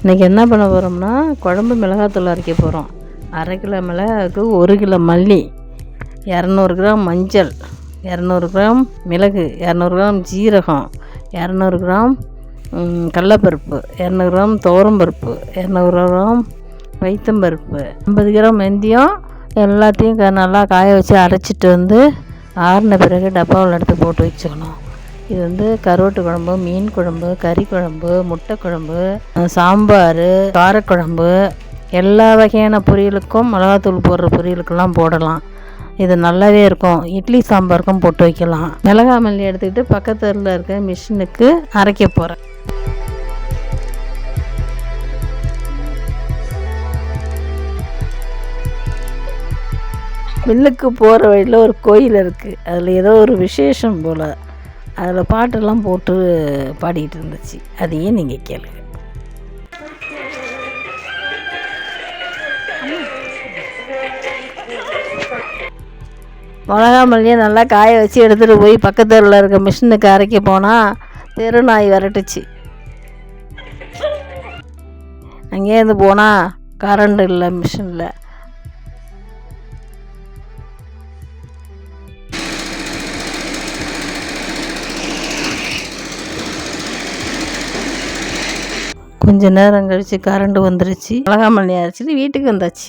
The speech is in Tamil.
இன்றைக்கி என்ன பண்ண போகிறோம்னா குழம்பு மிளகாத்தூள் அரைக்க போகிறோம். 1/2 கிலோ மிளகாவுக்கு 1 கிலோ மல்லி, 200 கிராம் மஞ்சள், 200 கிராம் மிளகு, 200 கிராம் ஜீரகம், 200 கிராம் கடலப்பருப்பு, 200 கிராம் துவரம்பருப்பு, 200 கிராம் பைத்தம்பருப்பு, 50 கிராம் வெந்தயம் எல்லாத்தையும் நல்லா காய வச்சு அரைச்சிட்டு ஆறின பிறகு டப்பாவில் எடுத்து போட்டு வச்சுக்கணும். இது கருவாட்டு குழம்பு, மீன் குழம்பு, கறி குழம்பு, முட்டை குழம்பு, சாம்பார், காரக்குழம்பு, எல்லா வகையான பொரியலுக்கும் மிளகாத்தூள் போடுற பொரியலுக்கெல்லாம் போடலாம். இது நல்லாவே இருக்கும். இட்லி சாம்பாருக்கும் போட்டு வைக்கலாம். மிளகா மல்லி எடுத்துக்கிட்டு பக்கத்தில் இருக்க மிஷினுக்கு அரைக்க போகிறேன். மில்லுக்கு போகிற வழியில் ஒரு கோயில் இருக்குது. அதில் ஏதோ ஒரு விசேஷம் போல். அதில் பாட்டெல்லாம் போட்டு பாடிக்கிட்டு இருந்துச்சு. அதையும் நீங்கள் கேளுங்க. மிளகா மல்லியை நல்லா காய வச்சு எடுத்துகிட்டு போய் பக்கத்தில் இருக்க மிஷினுக்கு அரைக்க போனால் தெரு நாய் விரட்டுச்சு. அங்கேருந்து போனால் கரண்ட் இல்லை மிஷினில். கொஞ்ச நேரம் கழித்து கரண்ட் வந்துருச்சு. மிளகா மல்லி அரைச்சிட்டு வீட்டுக்கு வந்தாச்சு.